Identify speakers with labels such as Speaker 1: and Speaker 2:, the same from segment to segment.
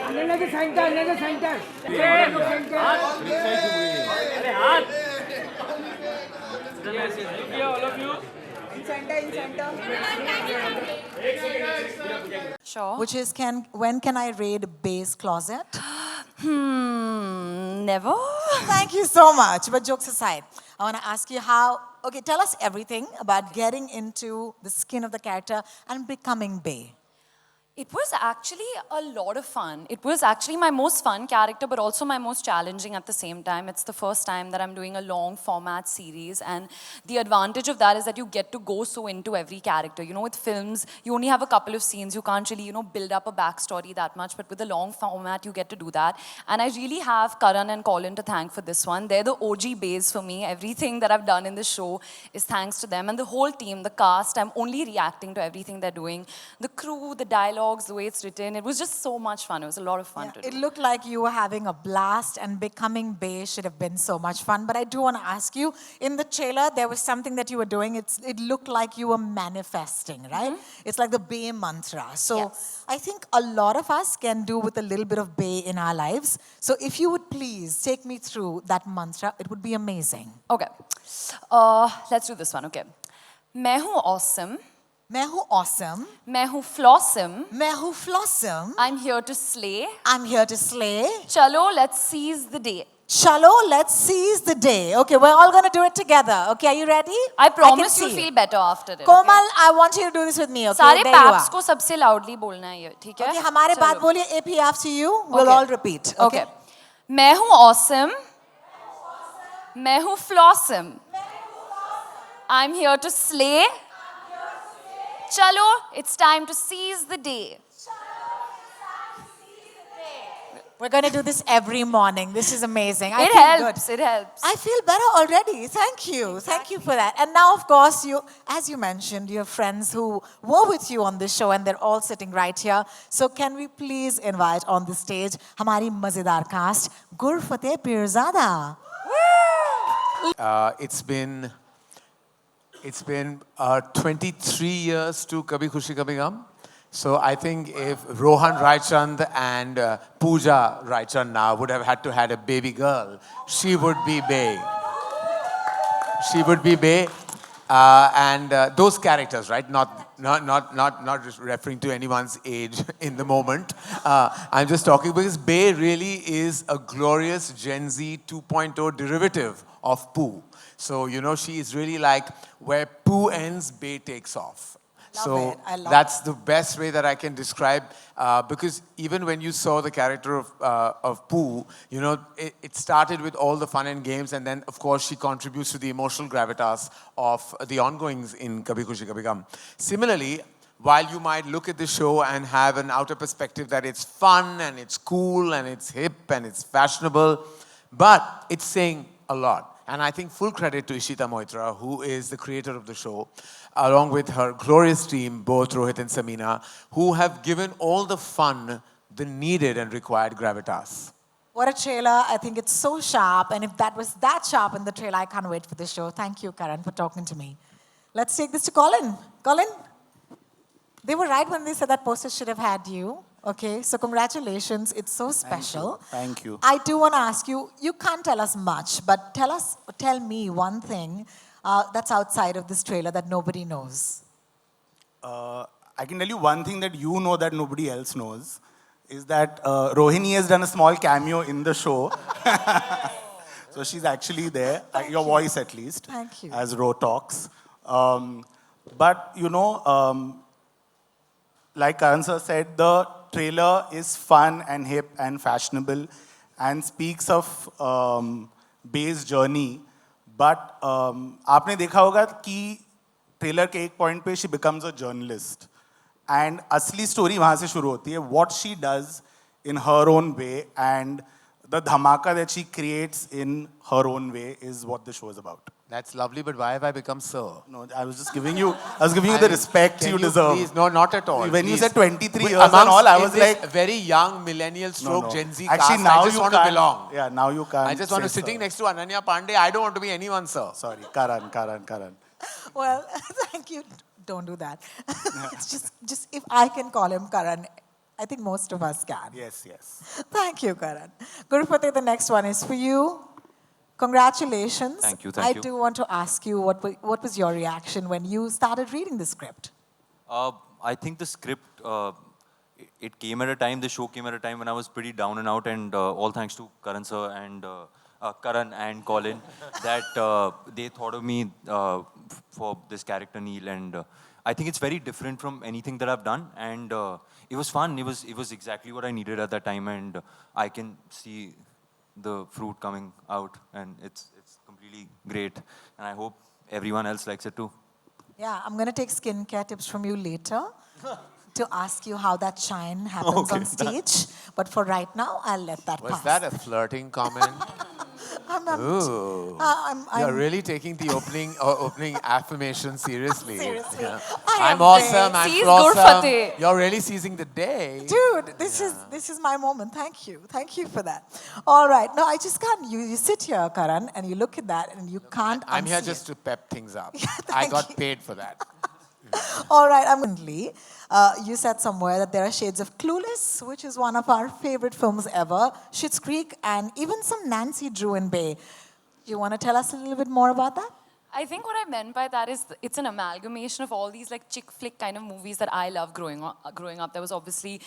Speaker 1: Another center.
Speaker 2: All of you.
Speaker 1: In center.
Speaker 3: Sure.
Speaker 4: Which is, when can I raid Bay's closet?
Speaker 3: Never.
Speaker 4: Thank you so much. But jokes aside, I want to ask you how, okay, tell us everything about getting into the skin of the character and becoming Bay.
Speaker 3: It was actually a lot of fun. It was actually my most fun character, but also my most challenging at the same time. It's the first time that I'm doing a long format series, and the advantage of that is that you get to go so into every character. You know, with films, you only have a couple of scenes. You can't really, build up a backstory that much, but with the long format, you get to do that. And I really have Karan and Colin to thank for this one. They're the OG Bays for me. Everything that I've done in the show is thanks to them. And the whole team, the cast, I'm only reacting to everything they're doing. The crew, the dialogue, the way it's written. It was just so much fun. It was a lot of fun to do.
Speaker 4: It looked like you were having a blast, and becoming Bay should have been so much fun. But I do want to ask you, in the trailer, there was something that you were doing. It looked like you were manifesting, right? It's like the Bay mantra. So
Speaker 3: Yes.
Speaker 4: I think a lot of us can do with a little bit of Bay in our lives. So if you would please take me through that mantra, it would be amazing.
Speaker 3: Okay. Let's do this one, okay. मैं हूँ awesome.
Speaker 4: मैं हूँ awesome.
Speaker 3: मैं हूँ flawsome.
Speaker 4: मैं हूँ flawsome.
Speaker 3: I'm here to slay.
Speaker 4: I'm here to slay.
Speaker 3: Chalo, let's seize the day.
Speaker 4: Chalo, let's seize the day. Okay, we're all going to do it together. Okay, are you ready?
Speaker 3: I
Speaker 4: can
Speaker 3: promise you'll
Speaker 4: see.
Speaker 3: feel better after it.
Speaker 4: Komal,
Speaker 3: okay?
Speaker 4: I want you to do this with me, okay?
Speaker 3: सारे
Speaker 4: There you
Speaker 3: paps
Speaker 4: are.
Speaker 3: को सबसे loudly बोलना है ये, ठीक है?
Speaker 4: Okay, हमारे बाद
Speaker 3: चलो.
Speaker 4: बोलिए AP after you. We'll
Speaker 3: Okay.
Speaker 4: all repeat. Okay.
Speaker 3: Okay. मैं हूँ awesome. मैं हूँ flawsome. I'm here to slay. Chalo, it's time to seize the day.
Speaker 4: We're going to do this every morning. This is amazing. I
Speaker 3: It
Speaker 4: feel
Speaker 3: helps.
Speaker 4: good.
Speaker 3: It helps.
Speaker 4: I feel better already. Thank you. Thank you for that. And now, of course, as you mentioned, you have friends who were with you on this show, and they're all sitting right here. So can we please invite on the stage हमारी मजेदार cast, Gur Fateh Pirzada.
Speaker 5: It's been 23 years to Kabhi Khushi Kabhi Gum. So I think if Rohan Raichand and Pooja Raichand now would have had to had a baby girl, she would be Bay. She would be Bay. And those characters, right? Not just referring to anyone's age in the moment. I'm just talking because Bay really is a glorious Gen Z 2.0 derivative of Pooh. So, she is really like where Pooh ends, Bay takes off.
Speaker 4: Love it. I love
Speaker 5: That's the best way that I can describe, because even when you saw the character of Pooh, it started with all the fun and games, and then, of course, she contributes to the emotional gravitas of the ongoings in Kabhi Khushi Kabhi Gum. Similarly, while you might look at the show and have an outer perspective that it's fun and it's cool and it's hip and it's fashionable, but it's saying a lot. And I think full credit to Ishita Moitra, who is the creator of the show, along with her glorious team, both Rohit and Samina, who have given all the fun the needed and required gravitas.
Speaker 4: What a trailer. I think it's so sharp. And if that was that sharp in the trailer, I can't wait for the show. Thank you, Karan, for talking to me. Let's take this to Colin. Colin, they were right when they said that poster should have had you. Okay, so congratulations. It's so special.
Speaker 6: Thank you.
Speaker 4: I do want to ask you, you can't tell us much, but tell me one thing that's outside of this trailer that nobody knows.
Speaker 6: I can tell you one thing that you know that nobody else knows is that Rohini has done a small cameo in the show. So she's actually there, your voice at least,
Speaker 4: Thank you.
Speaker 6: as Ro talks. But like Karan sir said, the trailer is fun and hip and fashionable and speaks of Bay's journey. But आपने देखा होगा कि trailer के एक point पे she becomes a journalist. And असली story वहाँ से शुरू होती है. What she does in her own way and the dhamaka that she creates in her own way is what the show is about.
Speaker 5: That's lovely, but why have I become sir?
Speaker 6: No, I was just giving you the respect
Speaker 5: Can
Speaker 6: you deserve.
Speaker 5: Please, no, not at all.
Speaker 6: When you
Speaker 5: please.
Speaker 6: said 23 years
Speaker 5: Amongst-
Speaker 6: and all, I was
Speaker 5: in this
Speaker 6: like,
Speaker 5: very young millennial stroke
Speaker 6: no.
Speaker 5: Gen Z
Speaker 6: Actually,
Speaker 5: cast,
Speaker 6: now
Speaker 5: I just
Speaker 6: you
Speaker 5: want
Speaker 6: can't,
Speaker 5: to belong.
Speaker 6: Yeah, now you can't.
Speaker 5: I just want to
Speaker 6: say
Speaker 5: sitting
Speaker 6: sir.
Speaker 5: next to Ananya Pandey. I don't want to be anyone, sir.
Speaker 6: Sorry, Karan.
Speaker 4: Well, thank you don't do that. It's just if I can call him Karan, I think most of us can.
Speaker 6: Yes, yes.
Speaker 4: Thank you, Karan. Gurupati, the next one is for you. Congratulations.
Speaker 2: Thank you,
Speaker 4: I
Speaker 2: thank you.
Speaker 4: do want to ask you, what was your reaction when you started reading the script?
Speaker 2: I think the script, it came at a time, the show came at a time when I was pretty down and out, and all thanks to Karan sir and Karan and Colin, that they thought of me for this character Neil, and I think it's very different from anything that I've done, and it was fun. It was exactly what I needed at that time, and I can see the fruit coming out, and it's completely great, and I hope everyone else likes it too.
Speaker 4: Yeah, I'm going to take skincare tips from you later to ask you how that shine happens
Speaker 2: Okay,
Speaker 4: on stage. But for right now, I'll let that
Speaker 5: Was
Speaker 4: pass.
Speaker 5: that a flirting comment? Ooh. You're really taking the opening affirmation seriously.
Speaker 4: Seriously.
Speaker 5: Yeah.
Speaker 4: I
Speaker 5: I'm
Speaker 4: am
Speaker 5: awesome.
Speaker 4: very-
Speaker 5: I'm
Speaker 3: Seize
Speaker 5: awesome.
Speaker 3: Gurfateh.
Speaker 5: You're really seizing the day.
Speaker 4: Dude, this is my moment. Thank you. Thank you for that. All right. No, I just can't. You sit here, Karan, and you look at that, and you can't
Speaker 5: I'm here
Speaker 4: unsee
Speaker 5: just
Speaker 4: it.
Speaker 5: to pep things up. I
Speaker 4: thank
Speaker 5: got
Speaker 4: you.
Speaker 5: paid for that.
Speaker 4: All right, you said somewhere that there are shades of Clueless, which is one of our favorite films ever, Schitt's Creek, and even some Nancy Drew and Bay. You want to tell us a little bit more about that?
Speaker 3: I think what I meant by that is it's an amalgamation of all these like chick flick kind of movies that I love growing up. There was obviously,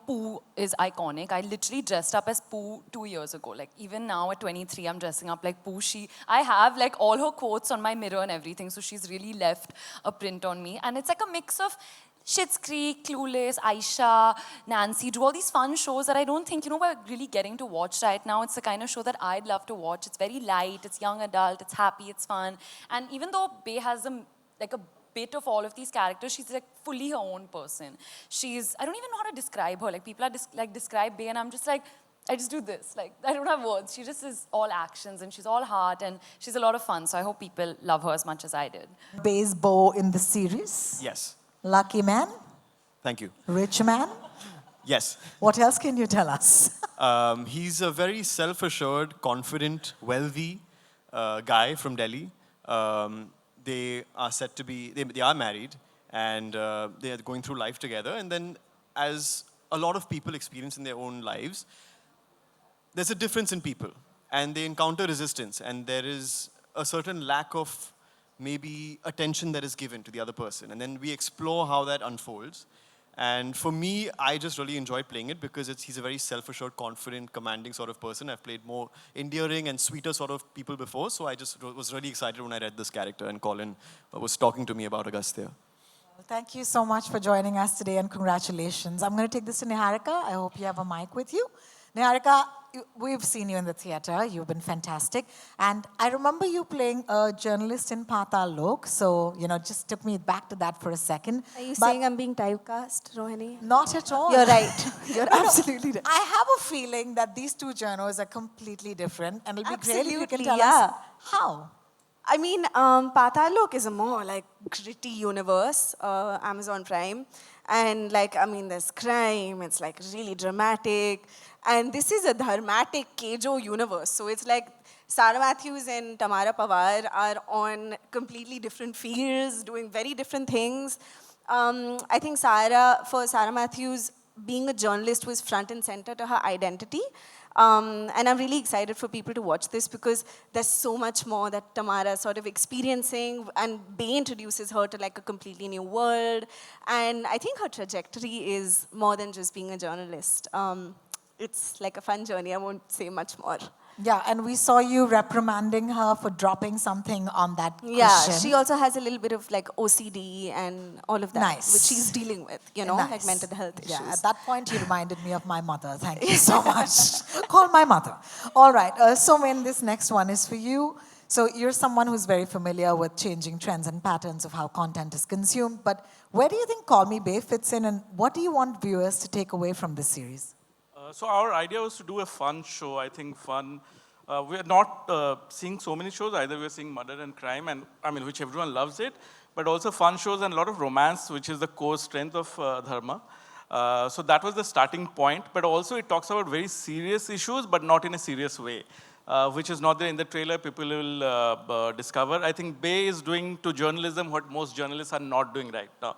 Speaker 3: Pooh is iconic. I literally dressed up as Pooh 2 years ago. Like even now at 23, I'm dressing up like Pooh. I have like all her quotes on my mirror and everything. So she's really left a print on me. And it's like a mix of Schitt's Creek, Clueless, Aisha, Nancy Drew, all these fun shows that I don't think, we're really getting to watch right now. It's the kind of show that I'd love to watch. It's very light, it's young adult, it's happy, it's fun. And even though Bay has a bit of all of these characters, she's like fully her own person. I don't even know how to describe her. Like people are describe Bay and I'm just like, I just do this. Like, I don't have words. She just is all actions and she's all heart and she's a lot of fun. So I hope people love her as much as I did.
Speaker 4: Bay's beau in the series.
Speaker 7: Yes.
Speaker 4: Lucky man,
Speaker 7: Thank you.
Speaker 4: rich man.
Speaker 7: Yes.
Speaker 4: What else can you tell us?
Speaker 7: He's a very self-assured, confident, wealthy guy from Delhi. They are said to be, they are married and they are going through life together. And then as a lot of people experience in their own lives, there's a difference in people and they encounter resistance and there is a certain lack of maybe attention that is given to the other person. And then we explore how that unfolds. And for me, I just really enjoyed playing it because he's a very self-assured, confident, commanding sort of person. I've played more endearing and sweeter sort of people before. So I just was really excited when I read this character and Colin was talking to me about Agastya.
Speaker 4: Well, thank you so much for joining us today and congratulations. I'm going to take this to Niharika. I hope you have a mic with you. Niharika, we've seen you in the theater. You've been fantastic. And I remember you playing a journalist in Patal Lok. So, just took me back to that for a second.
Speaker 8: Are you
Speaker 4: But
Speaker 8: saying I'm being typecast, Rohini?
Speaker 4: Not at all.
Speaker 8: You're right. You're absolutely right.
Speaker 4: I have a feeling that these two journos are completely different. And it'll be great if you can
Speaker 8: Absolutely,
Speaker 4: tell
Speaker 8: yeah.
Speaker 4: us how.
Speaker 8: I mean, Patal Lok is a more like gritty universe, Amazon Prime. And there's crime, it's like really dramatic. And this is a dramatic Kejo universe. So it's like Sarah Matthews and Tamara Pawar are on completely different fields, doing very different things. I think for Sarah Matthews, being a journalist was front and center to her identity. And I'm really excited for people to watch this because there's so much more that Tamara is sort of experiencing and Bay introduces her to like a completely new world. And I think her trajectory is more than just being a journalist. It's like a fun journey. I won't say much more.
Speaker 4: Yeah, and we saw you reprimanding her for dropping something on that
Speaker 8: Yeah,
Speaker 4: cushion.
Speaker 8: she also has a little bit of like OCD and all of that,
Speaker 4: Nice.
Speaker 8: which she's dealing with,
Speaker 4: Nice.
Speaker 8: like mental health issues.
Speaker 4: Yeah, at that point, you reminded me of my mother. Thank you so much. Call my mother. All right, Somen, this next one is for you. So you're someone who's very familiar with changing trends and patterns of how content is consumed. But where do you think Call Me Bay fits in, and what do you want viewers to take away from this series?
Speaker 9: So our idea was to do a fun show. I think fun. We are not seeing so many shows. Either we are seeing murder and crime, and which everyone loves it, but also fun shows and a lot of romance, which is the core strength of Dharma. So that was the starting point. But also it talks about very serious issues, but not in a serious way. which is not there in the trailer, people will discover. I think Bay is doing to journalism what most journalists are not doing right now.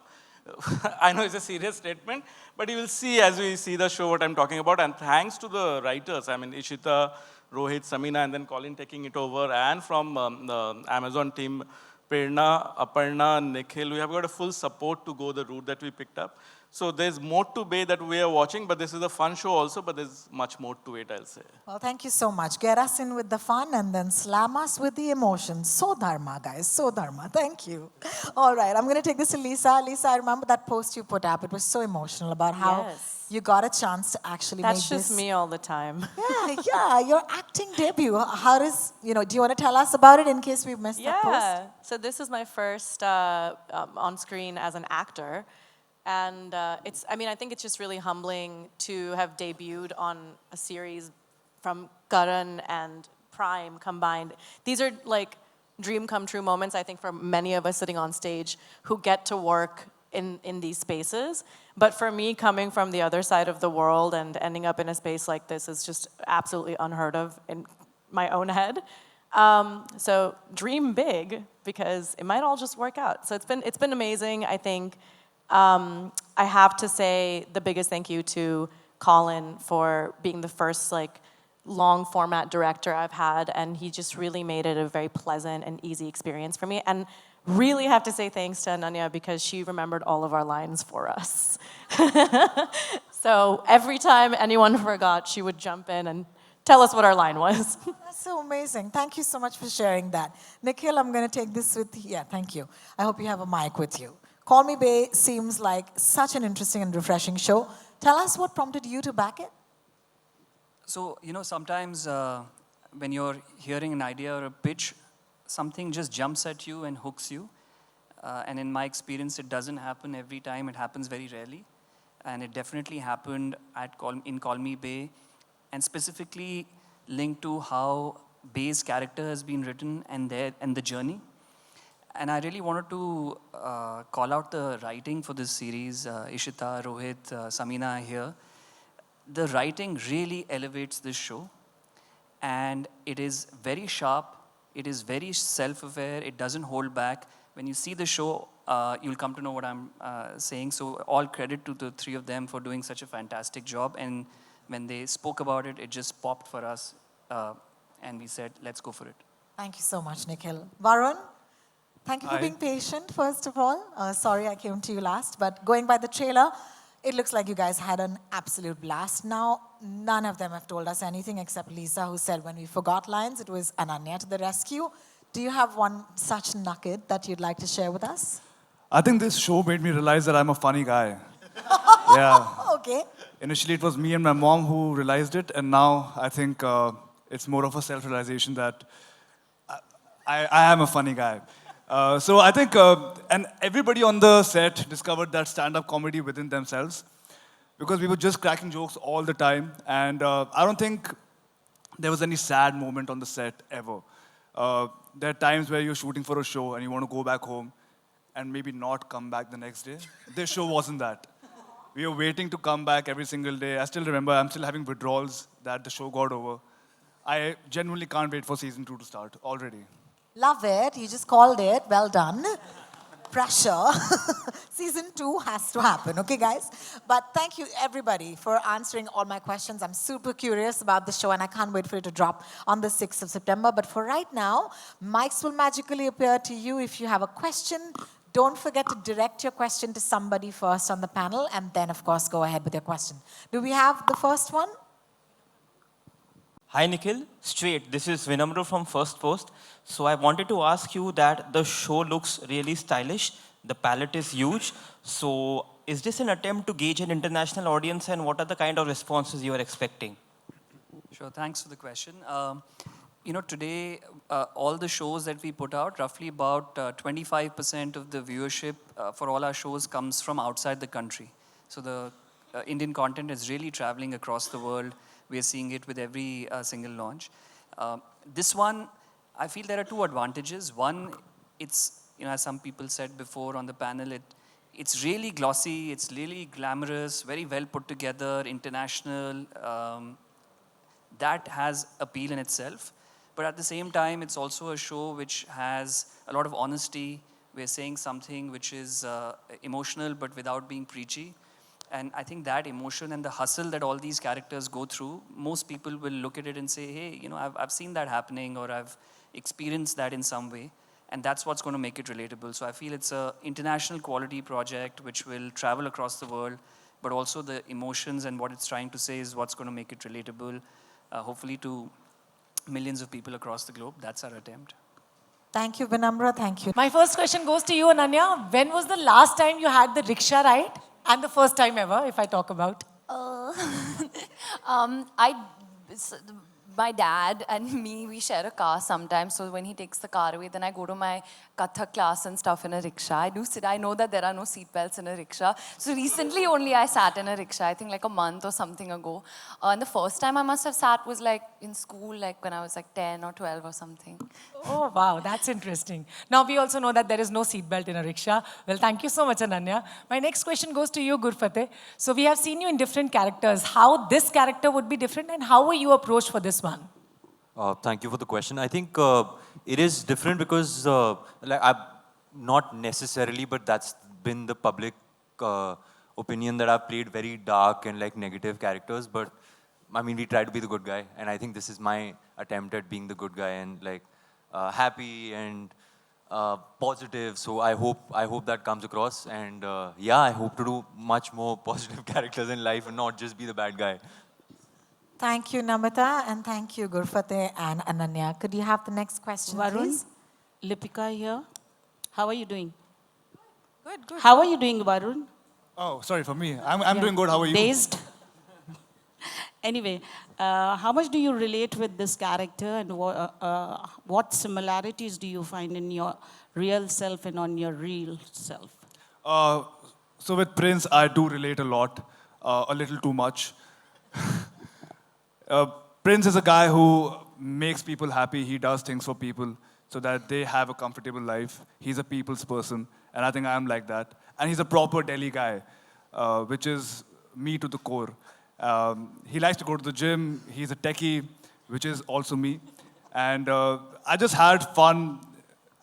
Speaker 9: I know it's a serious statement, but you will see as we see the show what I'm talking about. And thanks to the writers, I mean, Ishita, Rohit, Samina, and then Colin taking it over, and from the Amazon team, Prerna, Aparna, Nikhil, we have got a full support to go the route that we picked up. So there's more to Bay that we are watching, but this is a fun show also, but there's much more to it, I'll say.
Speaker 4: Well, thank you so much. Get us in with the fun and then slam us with the emotions. So dharma, guys. So dharma. Thank you. All right, I'm going to take this to Lisa. Lisa, I remember that post you put up. It was so emotional about how
Speaker 10: Yes.
Speaker 4: you got a chance to actually
Speaker 10: That's
Speaker 4: make
Speaker 10: just
Speaker 4: this.
Speaker 10: me all the time.
Speaker 4: Yeah, your acting debut. How does, do you want to tell us about it in case we missed that post?
Speaker 10: Yeah. So this is my first on screen as an actor. And I think it's just really humbling to have debuted on a series from Karan and Prime combined. These are like dream come true moments, I think, for many of us sitting on stage who get to work in these spaces. But for me, coming from the other side of the world and ending up in a space like this is just absolutely unheard of in my own head. So dream big, because it might all just work out. So it's been amazing, I think. I have to say the biggest thank you to Colin for being the first long format director I've had, and he just really made it a very pleasant and easy experience for me. And really have to say thanks to Ananya because she remembered all of our lines for us. So every time anyone forgot, she would jump in and tell us what our line was.
Speaker 4: That's so amazing. Thank you so much for sharing that. Nikhil, I'm going to take this with you. Yeah, thank you. I hope you have a mic with you. Call Me Bay seems like such an interesting and refreshing show. Tell us what prompted you to back it.
Speaker 11: So, sometimes when you're hearing an idea or a pitch, something just jumps at you and hooks you. And in my experience, it doesn't happen every time. It happens very rarely. And it definitely happened in Call Me Bay, and specifically linked to how Bay's character has been written and the journey. And I really wanted to call out the writing for this series. Ishita, Rohit, Samina are here. The writing really elevates this show. And it is very sharp. It is very self-aware. It doesn't hold back. When you see the show, you'll come to know what I'm saying. So all credit to the three of them for doing such a fantastic job. And when they spoke about it, it just popped for us. And we said, let's go for it.
Speaker 4: Thank you so much, Nikhil. Varun? Thank you for
Speaker 12: Hi.
Speaker 4: being patient, first of all. Sorry I came to you last, but going by the trailer, it looks like you guys had an absolute blast. Now, none of them have told us anything except Lisa, who said when we forgot lines, it was Ananya to the rescue. Do you have one such nugget that you'd like to share with us?
Speaker 12: I think this show made me realize that I'm a funny guy. Yeah.
Speaker 4: Okay.
Speaker 12: Initially, it was me and my mom who realized it, and now I think it's more of a self-realization that I am a funny guy. So I think, and everybody on the set discovered that stand-up comedy within themselves, because we were just cracking jokes all the time, and I don't think there was any sad moment on the set ever. There are times where you're shooting for a show and you want to go back home and maybe not come back the next day. This show wasn't that. We were waiting to come back every single day. I still remember, I'm still having withdrawals that the show got over. I genuinely can't wait for season 2 to start already.
Speaker 4: Love it. You just called it. Well done. Pressure. Season 2 has to happen, okay, guys? But thank you, everybody, for answering all my questions. I'm super curious about the show, and I can't wait for it to drop on the 6th of September. But for right now, mics will magically appear to you. If you have a question, don't forget to direct your question to somebody first on the panel, and then, of course, go ahead with your question. Do we have the first one?
Speaker 13: Hi Nikhil, straight. This is Vinamru from First Post. So I wanted to ask you that the show looks really stylish. The palette is huge. So is this an attempt to gauge an international audience, and what are the kind of responses you are expecting?
Speaker 11: Sure, thanks for the question. Today, all the shows that we put out, roughly about 25% of the viewership for all our shows comes from outside the country. So the Indian content is really traveling across the world. We are seeing it with every single launch. This one, I feel there are two advantages. One, it's, as some people said before on the panel, it's really glossy, it's really glamorous, very well put together, international. That has appeal in itself. But at the same time, it's also a show which has a lot of honesty. We're saying something which is emotional but without being preachy. And I think that emotion and the hustle that all these characters go through, most people will look at it and say, hey, you know, I've seen that happening, or I've experienced that in some way. And that's what's going to make it relatable. So I feel it's an international quality project which will travel across the world, but also the emotions and what it's trying to say is what's going to make it relatable, hopefully to millions of people across the globe. That's our attempt.
Speaker 4: Thank you, Vinamra. Thank you.
Speaker 14: My first question goes to you, Ananya. When was the last time you had the rickshaw ride? And the first time ever, if I talk about.
Speaker 3: My dad and me, we share a car sometimes. So when he takes the car away, then I go to my Kathak class and stuff in a rickshaw. I do sit. I know that there are no seat belts in a rickshaw. So recently only I sat in a rickshaw, I think like a month or something ago. And the first time I must have sat was like in school, like when I was like 10 or 12 or something.
Speaker 14: Oh, wow, that's interesting. Now, we also know that there is no seat belt in a rickshaw. Well, thank you so much, Ananya. My next question goes to you, Gurfateh. So we have seen you in different characters. How this character would be different, and how were you approached for this one?
Speaker 2: Thank you for the question. I think it is different because, not necessarily, but that's been the public opinion that I've played very dark and like negative characters. But I mean, we try to be the good guy, and I think this is my attempt at being the good guy and like happy and positive. So I hope that comes across. And yeah, I hope to do much more positive characters in life and not just be the bad guy.
Speaker 4: Thank you, Namita, and thank you, Gurfateh and Ananya. Could you have the next question,
Speaker 15: Varun,
Speaker 4: please?
Speaker 15: Lipika here. How are you doing?
Speaker 8: Good, good.
Speaker 15: How are you doing, Varun?
Speaker 12: Oh, sorry, for me. I'm doing good. How are you?
Speaker 15: Dazed? Anyway, how much do you relate with this character, and what similarities do you find in your real self and on your real self?
Speaker 12: So with Prince, I do relate a lot, a little too much. Prince is a guy who makes people happy. He does things for people so that they have a comfortable life. He's a people's person, and I think I'm like that. And he's a proper Delhi guy, which is me to the core. He likes to go to the gym. He's a techie, which is also me. And I just had fun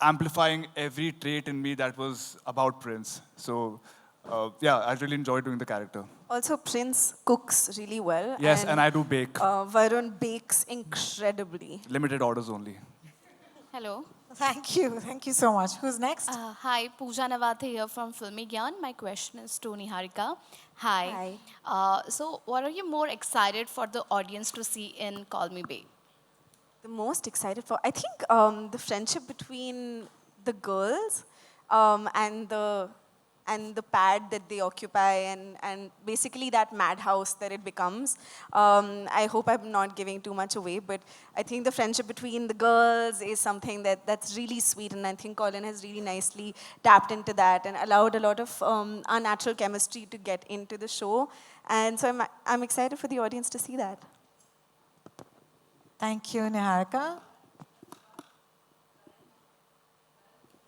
Speaker 12: amplifying every trait in me that was about Prince. So yeah, I really enjoyed doing the character.
Speaker 8: Also, Prince cooks really well.
Speaker 12: Yes, and I do bake.
Speaker 8: Varun bakes incredibly.
Speaker 12: Limited orders only.
Speaker 16: Hello.
Speaker 4: Thank you. Thank you so much. Who's next?
Speaker 16: Hi, Pooja Nawathe here from Filmy Gyan. My question is to Niharika. Hi. So, what are you more excited for the audience to see in Call Me Babe?
Speaker 8: The most excited for, I think, the friendship between the girls and the pad that they occupy, and basically that madhouse that it becomes. I hope I'm not giving too much away, but I think the friendship between the girls is something that's really sweet, and I think Colin has really nicely tapped into that and allowed a lot of our natural chemistry to get into the show. And so I'm excited for the audience to see that.
Speaker 4: Thank you, Niharika.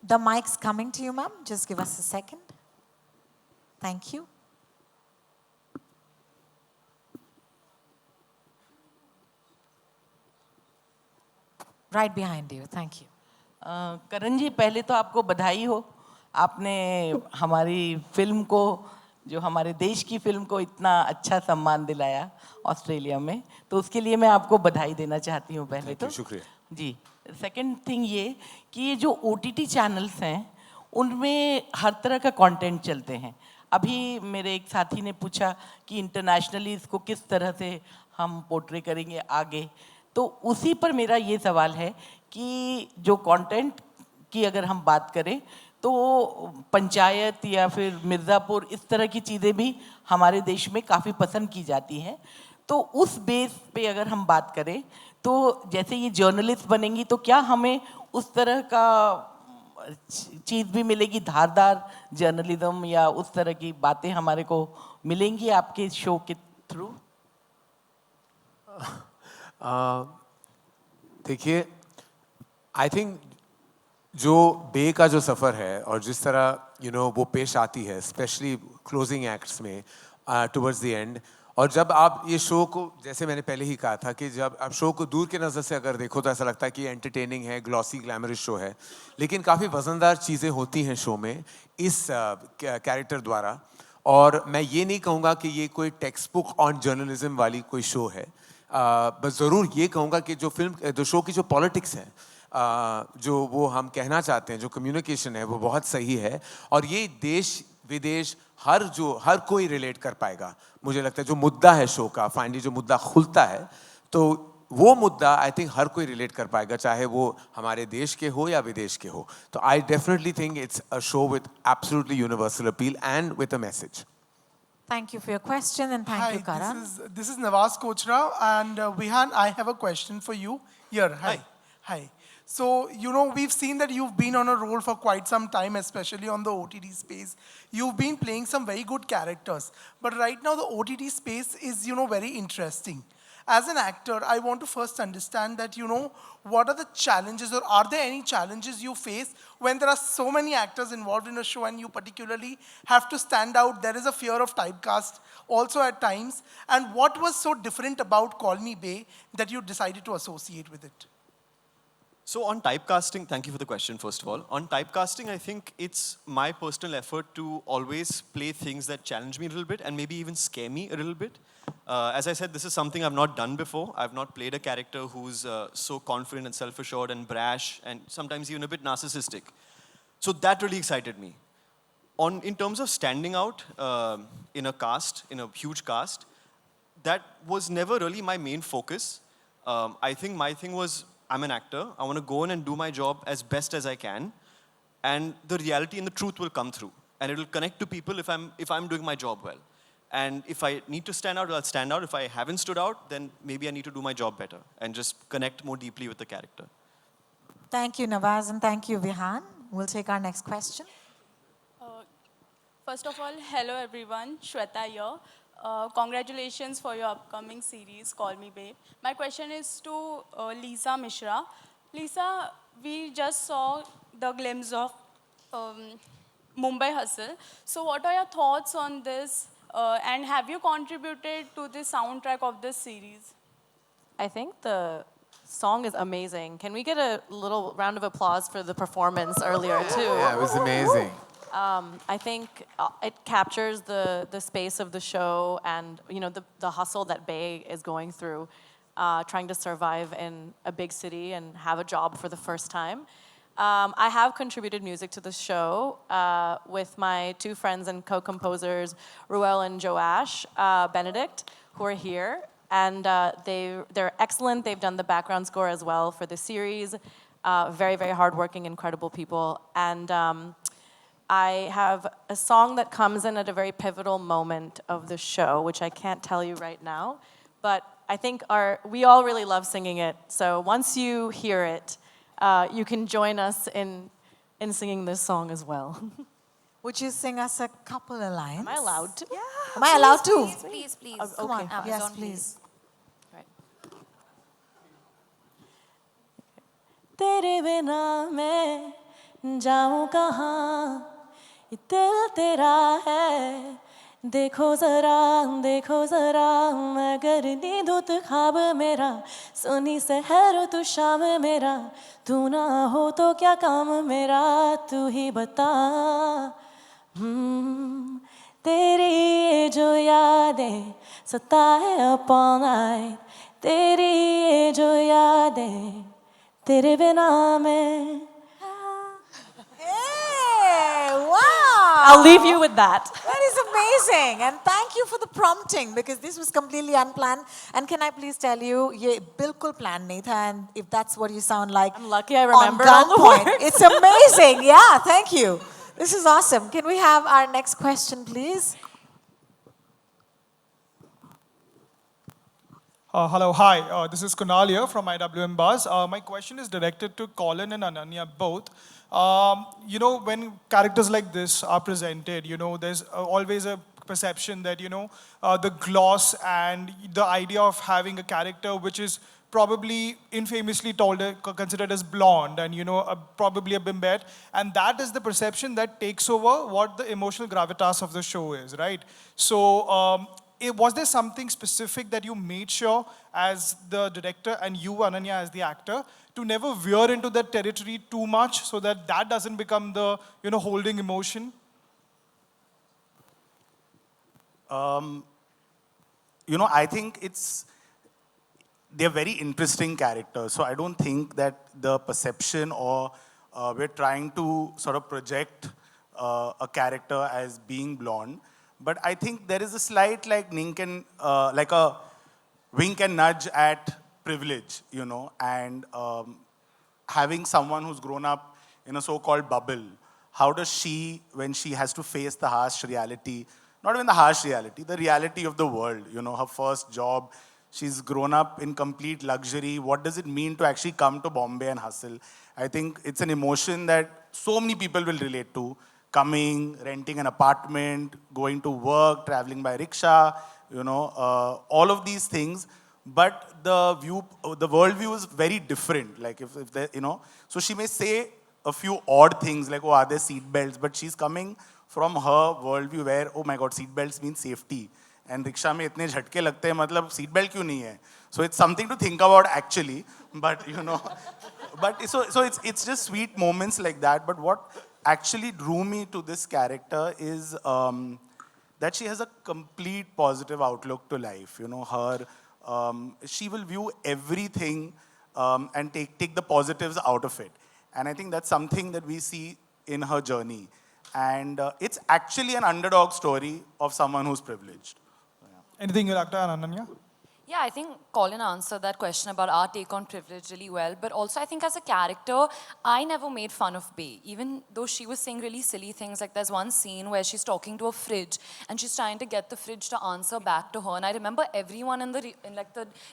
Speaker 4: The mic's coming to you, ma'am. Just give us a second. Thank you. Right behind you. Thank you.
Speaker 17: करण जी, पहले तो आपको बधाई हो. आपने हमारी film को, जो हमारे देश की फिल्म को इतना अच्छा सम्मान दिलाया ऑस्ट्रेलिया में, तो उसके लिए मैं आपको बधाई देना चाहती हूँ पहले तो.
Speaker 5: शुक्रिया.
Speaker 17: जी. सेकंड थिंग ये कि ये जो OTT चैनल्स हैं, उनमें हर तरह का कंटेंट चलते हैं. अभी मेरे एक साथी ने पूछा कि इंटरनेशनली इसको किस तरह से हम पोर्ट्रे करेंगे आगे, तो उसी पर मेरा ये सवाल है कि जो कंटेंट की अगर हम बात करें तो पंचायत या फिर मिर्ज़ापुर इस तरह की चीज़ें भी हमारे देश में काफ़ी पसंद की जाती हैं. तो उस बेस पे अगर हम बात करें तो जैसे ये जर्नलिस्ट बनेंगी तो क्या हमें उस तरह का चीज़ भी मिलेगी, धारदार जर्नलिज्म या उस तरह की बातें हमारे को मिलेंगी आपके शो के थ्रू?
Speaker 5: देखिए, आई थिंक जो बे का जो सफ़र है और जिस तरह वो पेश आती है, स्पेशली क्लोजिंग एक्ट्स में टुवर्ड्स द एंड, और जब आप ये शो को, जैसे मैंने पहले ही कहा था कि जब आप शो को दूर के नज़र से अगर देखो तो ऐसा लगता है कि एंटरटेनिंग है, ग्लॉसी ग्लैमरस शो है, लेकिन काफ़ी वज़नदार चीज़ें होती हैं शो में इस कैरेक्टर द्वारा। और मैं ये नहीं कहूँगा कि ये कोई टेक्स्ट बुक ऑन जर्नलिज्म वाली कोई शो है, बस ज़रूर ये कहूँगा कि जो शो की जो पॉलिटिक्स है, जो वो हम कहना चाहते हैं, जो कम्युनिकेशन है, वो बहुत सही है। और ये देश विदेश हर कोई रिलेट कर पाएगा। मुझे लगता है जो मुद्दा है शो का, फाइनली जो मुद्दा खुलता है, तो वो मुद्दा आई थिंक हर कोई रिलेट कर पाएगा, चाहे वो हमारे देश के हो या विदेश के हो। तो I definitely think it's a show with absolutely universal appeal and with a message.
Speaker 4: Thank you for your question and thank you, Karan.
Speaker 18: This is Nawaz Kochra, and Vihan, I have a question for you. Here, hi. So, you know, we've seen that you've been on a roll for quite some time, especially on the OTT space. You've been playing some very good characters. But right now, the OTT space is, you know, very interesting. As an actor, I want to first understand that, you know, what are the challenges, or are there any challenges you face when there are so many actors involved in a show and you particularly have to stand out? There is a fear of typecast also at times. And what was so different about Call Me Bae that you decided to associate with it?
Speaker 7: So on typecasting, thank you for the question, first of all. On typecasting, I think it's my personal effort to always play things that challenge me a little bit and maybe even scare me a little bit. As I said, this is something I've not done before. I've not played a character who's so confident and self-assured and brash and sometimes even a bit narcissistic. So that really excited me. In terms of standing out in a huge cast, that was never really my main focus. I think my thing was, I'm an actor. I want to go in and do my job as best as I can, and the reality and the truth will come through, and it will connect to people if I'm doing my job well. And if I need to stand out, I'll stand out. If I haven't stood out, then maybe I need to do my job better and just connect more deeply with the character.
Speaker 4: Thank you, Nawaz, and thank you, Vihan. We'll take our next question.
Speaker 19: First of all, hello everyone, Shweta here. Congratulations for your upcoming series, Call Me Babe. My question is to Lisa Mishra. Lisa, we just saw the glimpse of Mumbai Hustle. So what are your thoughts on this? And have you contributed to the soundtrack of this series?
Speaker 10: I think the song is amazing. Can we get a little round of applause for the performance earlier too?
Speaker 5: Yeah, it was amazing.
Speaker 10: I think it captures the space of the show and, you know, the hustle that Bae is going through, trying to survive in a big city and have a job for the first time. I have contributed music to the show with my two friends and co-composers, Ruel and Joash Benedict, who are here. And they're excellent. They've done the background score as well for the series. Very, very hardworking, incredible people. And I have a song that comes in at a very pivotal moment of the show, which I can't tell you right now. But I think we all really love singing it. So once you hear it, you can join us in singing this song as well.
Speaker 4: Would you sing us a couple of lines?
Speaker 10: Am I allowed to?
Speaker 4: Yeah. Am I allowed to?
Speaker 16: Please, please.
Speaker 4: Come on. Yes, please.
Speaker 10: तेरे बिना मैं जाऊं कहाँ, ये दिल तेरा है, देखो जरा मगर नींद तो ख्वाब मेरा, सुनी सहर तो शाम मेरा, तू ना हो तो क्या काम मेरा, तू ही बता। तेरी ये जो यादें सताए up all night, तेरी ये जो यादें तेरे बिना मैं।
Speaker 4: Wow!
Speaker 10: I'll leave you with that.
Speaker 4: That is amazing. And thank you for the prompting because this was completely unplanned. And can I please tell you, ye bilkul planned nahi tha, and if that's what you sound like,
Speaker 10: I'm lucky I remembered
Speaker 4: on
Speaker 10: all the
Speaker 4: gunpoint.
Speaker 10: words.
Speaker 4: It's amazing. Yeah, thank you. This is awesome. Can we have our next question, please?
Speaker 18: Hello, hi. This is Kunal here from IWM Buzz. My question is directed to Colin and Ananya both. You know, when characters like this are presented, you know, there's always a perception that, you know, the gloss and the idea of having a character which is probably infamously considered as blonde and, you know, probably a bimbette. And that is the perception that takes over what the emotional gravitas of the show is, right? So,
Speaker 20: was there something specific that you made sure as the director and you, Ananya, as the actor, to never veer into that territory too much so that that doesn't become the, holding emotion?
Speaker 6: I think they're very interesting characters. So I don't think that the perception or we're trying to sort of project a character as being blonde. But I think there is a slight like like a wink and nudge at privilege, and having someone who's grown up in a so-called bubble, how does she, when she has to face the harsh reality, not even the harsh reality, the reality of the world, her first job, she's grown up in complete luxury. What does it mean to actually come to Bombay and hustle? I think it's an emotion that so many people will relate to. Coming, renting an apartment, going to work, traveling by rickshaw, all of these things. But the world view is very different. Like if they, so she may say a few odd things like, oh, are there seat belts? But she's coming from her worldview where, oh my God, seat belts mean safety. And rickshaw mein itne jhatke lagte hain, matlab seat belt kyun nahi hai? So it's something to think about actually. But but so it's just sweet moments like that. But what actually drew me to this character is that she has a complete positive outlook to life. She will view everything and take the positives out of it. And I think that's something that we see in her journey. And it's actually an underdog story of someone who's privileged.
Speaker 20: Anything you'd like to add, Ananya?
Speaker 3: Yeah, I think Colin answered that question about our take on privilege really well. But also, I think as a character, I never made fun of Bay. Even though she was saying really silly things, like there's one scene where she's talking to a fridge and she's trying to get the fridge to answer back to her. And I remember everyone in the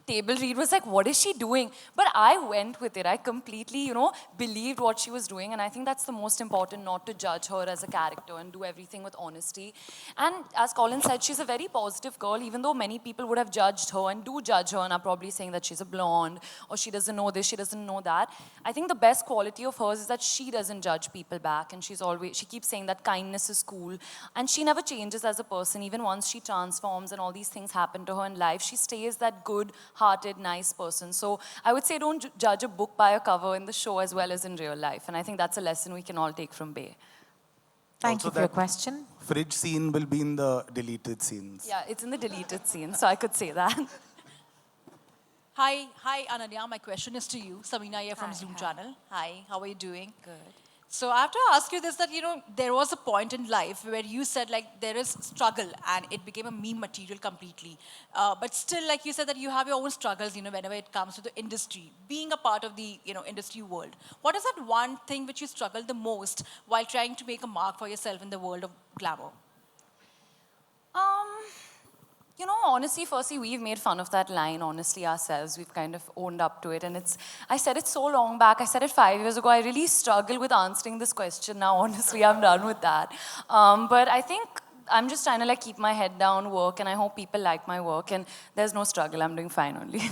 Speaker 3: table read was like, what is she doing? But I went with it. I completely, believed what she was doing. And I think that's the most important, not to judge her as a character and do everything with honesty. And as Colin said, she's a very positive girl, even though many people would have judged her and do judge her and are probably saying that she's a blonde or she doesn't know this, she doesn't know that. I think the best quality of hers is that she doesn't judge people back, and she keeps saying that kindness is cool, and she never changes as a person. Even once she transforms and all these things happen to her in life, she stays that good-hearted, nice person. So I would say don't judge a book by a cover in the show as well as in real life, and I think that's a lesson we can all take from Bay.
Speaker 4: Thank you for your question.
Speaker 6: Fridge scene will be in the deleted scenes.
Speaker 3: Yeah, it's in the deleted scene, so I could say that.
Speaker 21: Hi, Ananya. My question is to you. Samina here from Zoom Channel. Hi, how are you doing?
Speaker 3: Good.
Speaker 21: So I have to ask you this, that, there was a point in life where you said, like, there is struggle and it became a meme material completely. But still, like you said, that you have your own struggles, whenever it comes to the industry, being a part of the, industry world. What is that one thing which you struggle the most while trying to make a mark for yourself in the world of glamour?
Speaker 3: Honestly, firstly, we've made fun of that line, honestly, ourselves. We've kind of owned up to it. And I said it so long back. I said it 5 years ago. I really struggle with answering this question now. Honestly, I'm done with that. But I think I'm just trying to keep my head down, work, and I hope people like my work. And there's no struggle. I'm doing fine only.